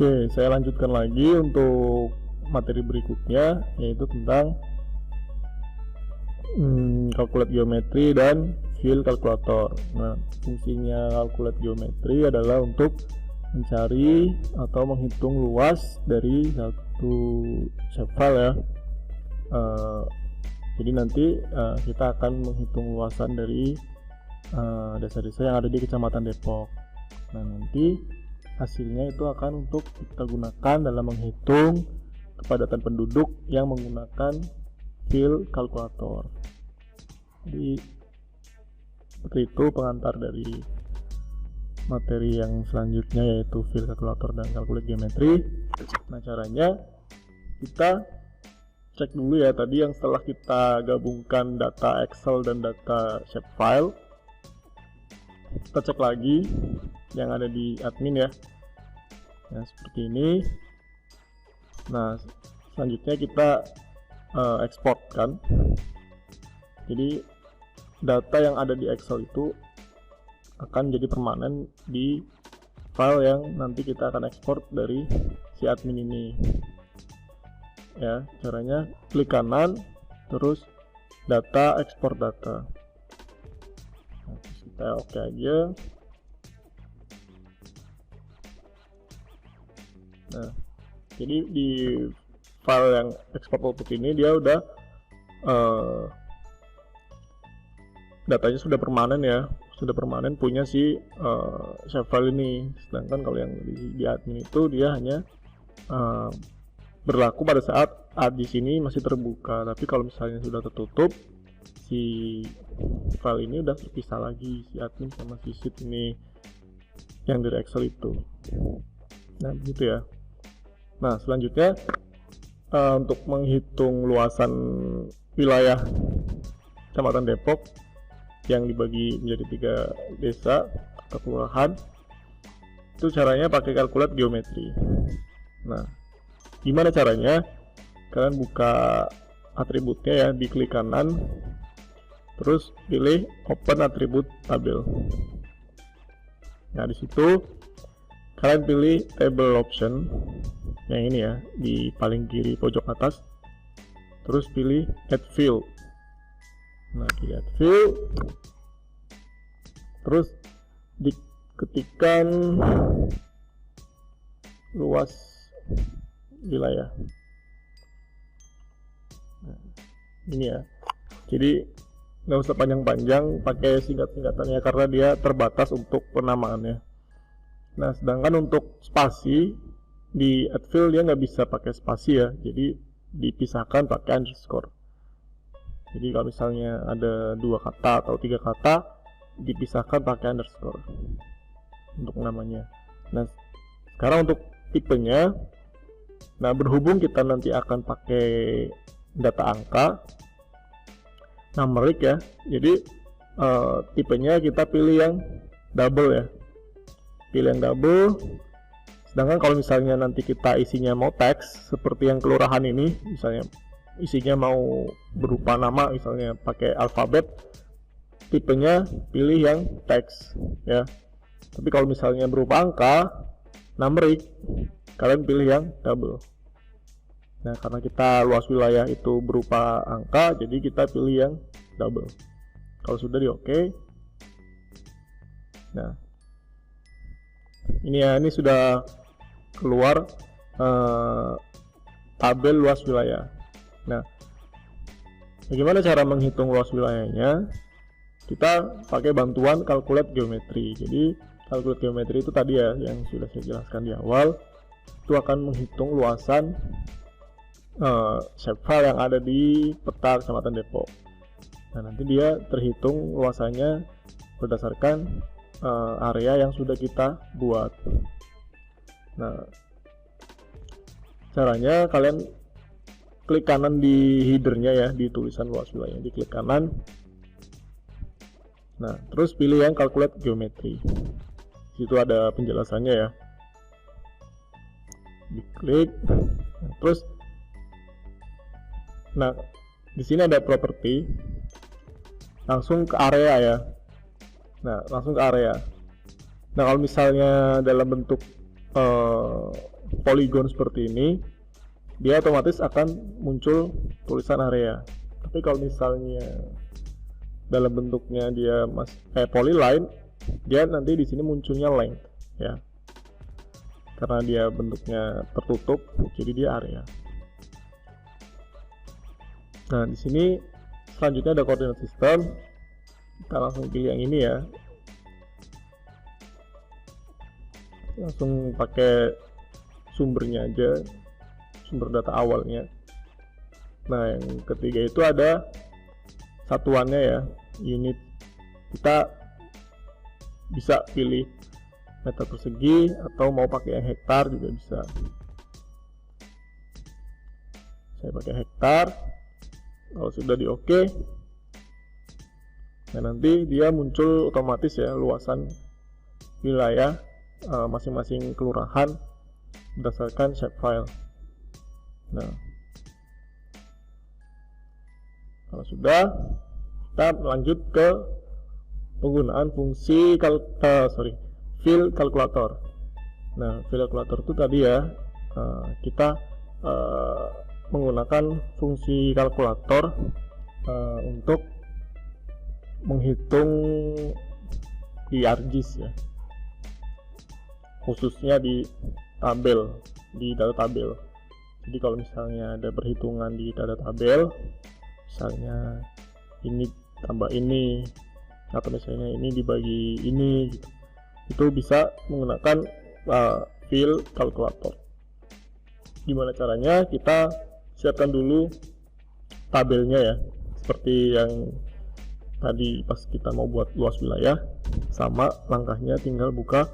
Oke, saya lanjutkan lagi untuk materi berikutnya, yaitu tentang kalkulat geometri dan fill kalkulator. Nah, fungsinya kalkulat geometri adalah untuk mencari atau menghitung luas dari satu shapefile ya. Jadi nanti kita akan menghitung luasan dari desa-desa yang ada di Kecamatan Depok. Nah, nanti hasilnya itu akan untuk kita gunakan dalam menghitung kepadatan penduduk yang menggunakan fill kalkulator. Jadi seperti itu pengantar dari materi yang selanjutnya, yaitu fill kalkulator dan kalkulat geometri. Nah, caranya kita cek dulu ya, tadi yang setelah kita gabungkan data Excel dan data shapefile, kita cek lagi yang ada di admin ya. Nah, seperti ini. Nah, selanjutnya kita export kan. Jadi data yang ada di Excel itu akan jadi permanen di file yang nanti kita akan ekspor dari si admin ini. Ya, caranya klik kanan terus data, ekspor data. Nah, kita oke aja. Nah, jadi di file yang export output ini dia udah datanya sudah permanen ya, sudah permanen punya si shapefile ini. Sedangkan kalau yang di admin itu dia hanya berlaku pada saat di sini masih terbuka. Tapi kalau misalnya sudah tertutup, si file ini udah terpisah lagi, si admin sama si sheet ini yang dari Excel itu. Nah, begitu ya. Nah, selanjutnya untuk menghitung luasan wilayah Kecamatan Depok yang dibagi menjadi 3 desa atau kelurahan, itu caranya pakai kalkulat geometri. Nah, gimana caranya? Kalian buka atributnya ya, diklik kanan terus pilih open atribut tabel. Nah, di situ kalian pilih table option yang ini ya, di paling kiri pojok atas, terus pilih add field. Nah, di add field terus diketikkan luas wilayah. Nah, ini ya, jadi nggak usah panjang-panjang, pakai singkat-singkatannya karena dia terbatas untuk penamaannya. Nah, sedangkan untuk spasi di add field dia nggak bisa pakai spasi ya, jadi dipisahkan pakai underscore. Jadi kalau misalnya ada 2 kata atau 3 kata, dipisahkan pakai underscore untuk namanya. Nah, sekarang untuk tipenya, nah berhubung kita nanti akan pakai data angka numeric ya, jadi tipenya kita pilih yang double ya, pilih yang double. Sedangkan kalau misalnya nanti kita isinya mau teks seperti yang kelurahan ini, misalnya isinya mau berupa nama, misalnya pakai alfabet, tipenya pilih yang teks ya. Tapi kalau misalnya berupa angka numeric, kalian pilih yang double. Nah, karena kita luas wilayah itu berupa angka, jadi kita pilih yang double. Kalau sudah di oke. Nah, ini ya, ini sudah keluar tabel luas wilayah. Nah, bagaimana cara menghitung luas wilayahnya? Kita pakai bantuan kalkulat geometri. Jadi kalkulat geometri itu tadi ya yang sudah saya jelaskan di awal, itu akan menghitung luasan shapefile yang ada di peta Kecamatan Depok. Nah, nanti dia terhitung luasannya berdasarkan area yang sudah kita buat. Nah, caranya kalian klik kanan di headernya ya, di tulisan luas wilayah, diklik kanan. Nah, terus pilih yang kalkulat geometri. Situ ada penjelasannya ya. Diklik. Nah, terus, nah di sini ada properti. Langsung ke area ya. Nah, langsung ke area. Nah, kalau misalnya dalam bentuk poligon seperti ini, dia otomatis akan muncul tulisan area. Tapi kalau misalnya dalam bentuknya dia polyline, dia nanti di sini munculnya length ya, karena dia bentuknya tertutup, jadi dia area. Nah, di sini selanjutnya ada koordinat sistem. Kita langsung pilih yang ini ya, langsung pakai sumbernya aja, sumber data awalnya. Nah, yang ketiga itu ada satuannya ya, unit. Kita bisa pilih meter persegi atau mau pakai yang hektar juga bisa. Saya pakai hektar. Kalau sudah di oke, nah nanti dia muncul otomatis ya luasan wilayah masing-masing kelurahan berdasarkan shapefile. Nah, kalau sudah, kita lanjut ke penggunaan fungsi fill calculator. Nah, fill calculator itu tadi ya, kita menggunakan fungsi kalkulator untuk menghitung di ArcGIS ya, khususnya di tabel, di data tabel. Jadi kalau misalnya ada perhitungan di data tabel, misalnya ini tambah ini, atau misalnya ini dibagi ini gitu, itu bisa menggunakan fill calculator. Gimana caranya? Kita siapkan dulu tabelnya ya, seperti yang tadi pas kita mau buat luas wilayah. Sama langkahnya, tinggal buka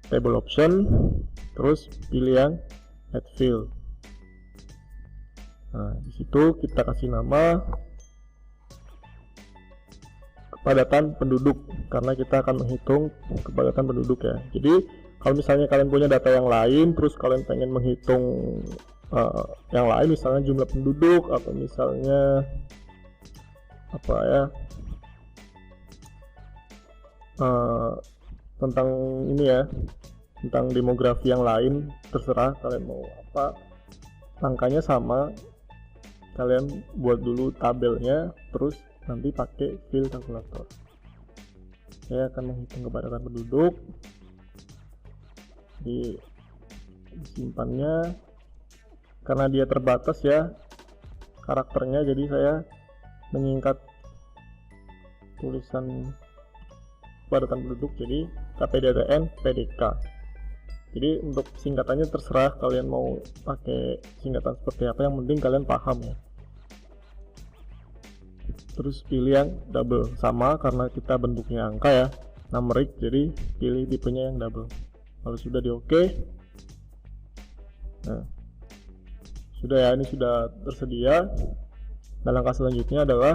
table option, terus pilih yang add fill. Nah, disitu kita kasih nama kepadatan penduduk, karena kita akan menghitung kepadatan penduduk ya. Jadi kalau misalnya kalian punya data yang lain, terus kalian pengen menghitung yang lain, misalnya jumlah penduduk atau misalnya apa ya, tentang ini ya, tentang demografi yang lain, terserah kalian mau apa. Angkanya sama, kalian buat dulu tabelnya, terus nanti pakai fill calculator. Saya akan menghitung kepadatan penduduk, disimpannya. Karena dia terbatas ya karakternya, jadi saya menyingkat tulisan kepadatan penduduk jadi KPDTN PDK. Jadi untuk singkatannya terserah kalian mau pakai singkatan seperti apa, yang penting kalian paham ya. Terus pilih yang double, sama karena kita bentuknya angka ya, numeric, jadi pilih tipenya yang double. Kalau sudah di oke, nah sudah ya, ini sudah tersedia. Nah, langkah selanjutnya adalah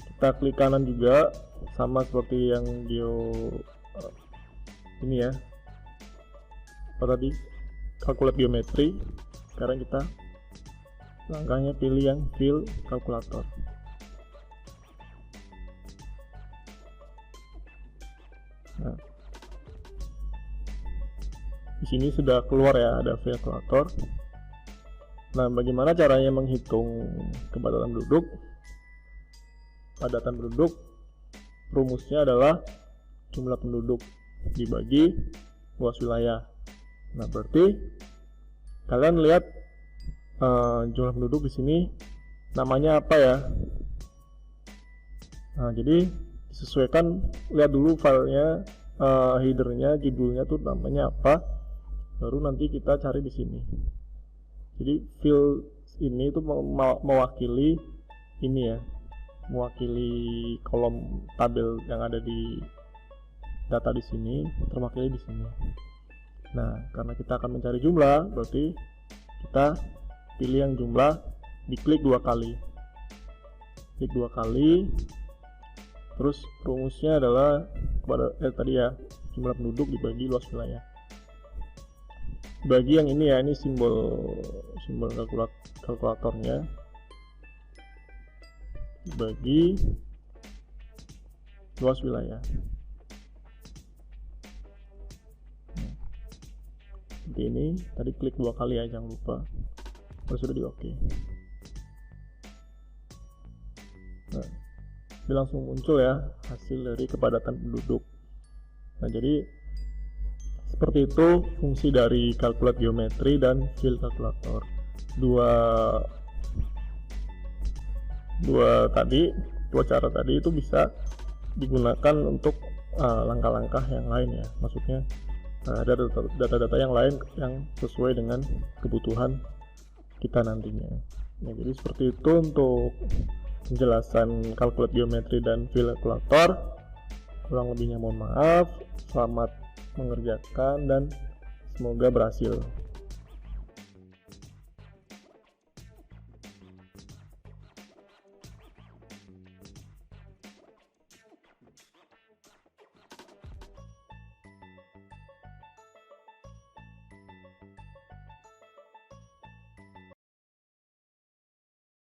kita klik kanan juga, sama seperti yang ini ya, apa tadi, calculate geometry. Sekarang kita langkahnya pilih yang fill calculator. Nah, di sini sudah keluar ya, ada fill calculator. Nah, bagaimana caranya menghitung kepadatan penduduk? Padatan penduduk, rumusnya adalah jumlah penduduk dibagi luas wilayah. Nah, berarti kalian lihat jumlah penduduk di sini namanya apa ya? Nah, jadi disesuaikan, lihat dulu filenya, headernya, judulnya tuh namanya apa, baru nanti kita cari di sini. Jadi fill ini itu mewakili ini ya, mewakili kolom tabel yang ada di data di sini, terwakili di sini. Nah, karena kita akan mencari jumlah, berarti kita pilih yang jumlah, diklik 2 kali. Klik 2 kali. Terus rumusnya adalah tadi ya, jumlah penduduk dibagi luas wilayah. Bagi yang ini ya, ini simbol kalkulatornya, bagi luas wilayah. seperti ini. Tadi klik 2 kali ya, jangan lupa. Kalau sudah di oke. Nah, ini langsung muncul ya hasil dari kepadatan penduduk. Nah, jadi seperti itu fungsi dari kalkulat geometri dan fill kalkulator. Dua cara tadi itu bisa digunakan untuk langkah-langkah yang lain ya. Maksudnya ada data-data yang lain yang sesuai dengan kebutuhan kita nantinya. Nah, jadi seperti itu untuk penjelasan kalkulat geometri dan fill kalkulator. Kurang lebihnya mohon maaf. Selamat mengerjakan dan semoga berhasil.